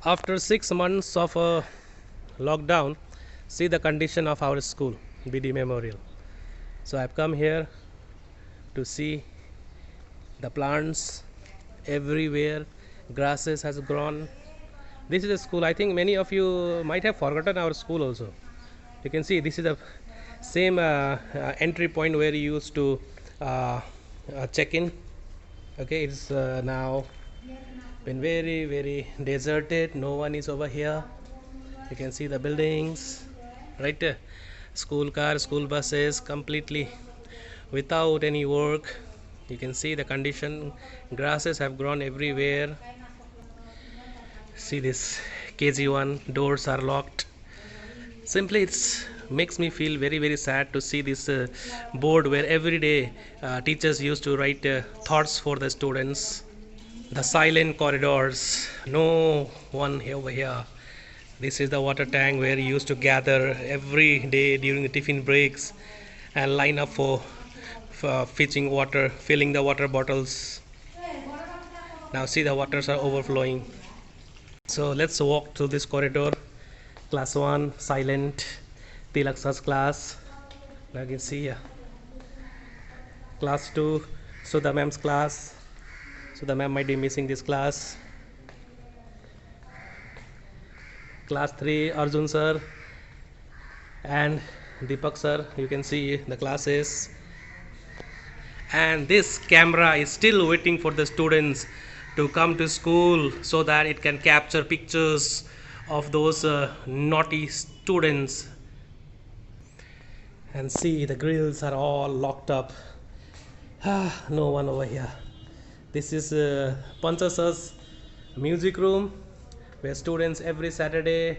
After 6 months of a lockdown, see the condition of our school, BD Memorial. So I've come here to see the plants everywhere, grasses has grown. This is a school. I think many of you might have forgotten our school also. You can see this is the same entry point where you used to check in. Okay, it's now been very deserted. No one is over here. You can see the buildings right there. School cars, school buses, completely without any work. You can see the condition. Grasses have grown everywhere. See this KG1 doors are locked. Simply it's makes me feel very sad to see this board where every day teachers used to write thoughts for the students. The silent corridors, no one over here. This is the water tank where you used to gather every day during the tiffin breaks and line up for fetching water, filling the water bottles. Now see the waters are overflowing. So let's walk through this corridor. Class 1, silent, Tilak sir's class. Now you can see here. Class 2, Sudha ma'am's class. Sudha ma'am might be missing this class. Class 3, Arjun sir and Deepak sir. You can see the classes. And this camera is still waiting for the students to come to school so that it can capture pictures of those naughty students. And see, the grills are all locked up. No one over here. This is Pancha sir's music room where students every Saturday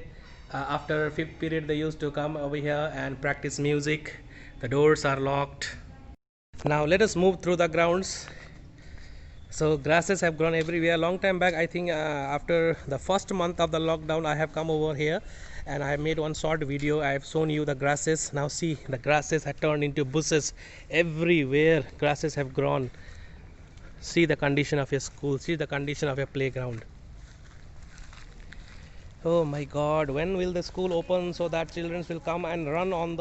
after 5th period they used to come over here and practice music. The doors are locked. Now let us move through the grounds. So grasses have grown everywhere. Long time back, I think after the first month of the lockdown, I have come over here and I have made one short video. I have shown you the grasses. Now see, the grasses have turned into bushes everywhere. Grasses have grown. See the condition of your school. See the condition of your playground. Oh my God, when will the school open so that children will come and run on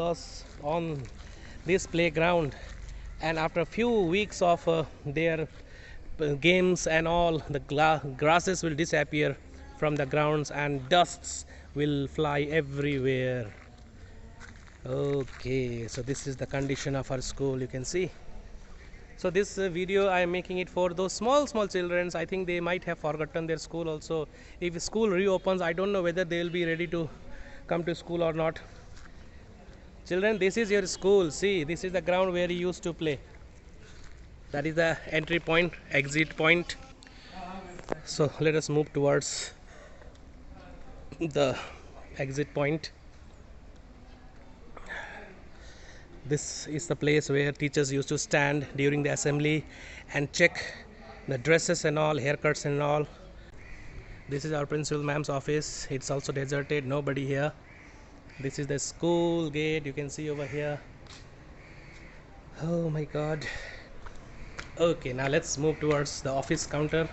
this playground? And after a few weeks of their games and all, the grasses will disappear from the grounds and dusts will fly everywhere. Okay, so this is the condition of our school, you can see. So this video I am making it for those small children. I think they might have forgotten their school also. If school reopens, I don't know whether they will be ready to come to school or not. Children, this is your school. See, this is the ground where you used to play. That is the entry point, exit point. So let us move towards the exit point. This is the place where teachers used to stand during the assembly and check the dresses and all, haircuts and all. This is our principal ma'am's office. It's also deserted, nobody here. This is the school gate, you can see over here. Oh my God. Okay, now let's move towards the office counter.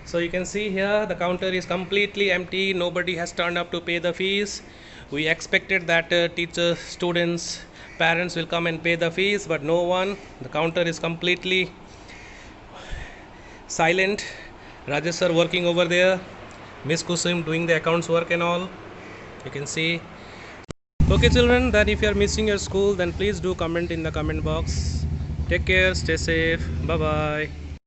So you can see here the counter is completely empty. Nobody has turned up to pay the fees. We expected that teachers, students, parents will come and pay the fees, but no one. The counter is completely silent. Rajesh sir working over there. Miss Kusum doing the accounts work and all. You can see. Okay children, then if you are missing your school, then please do comment in the comment box. Take care, stay safe, bye bye.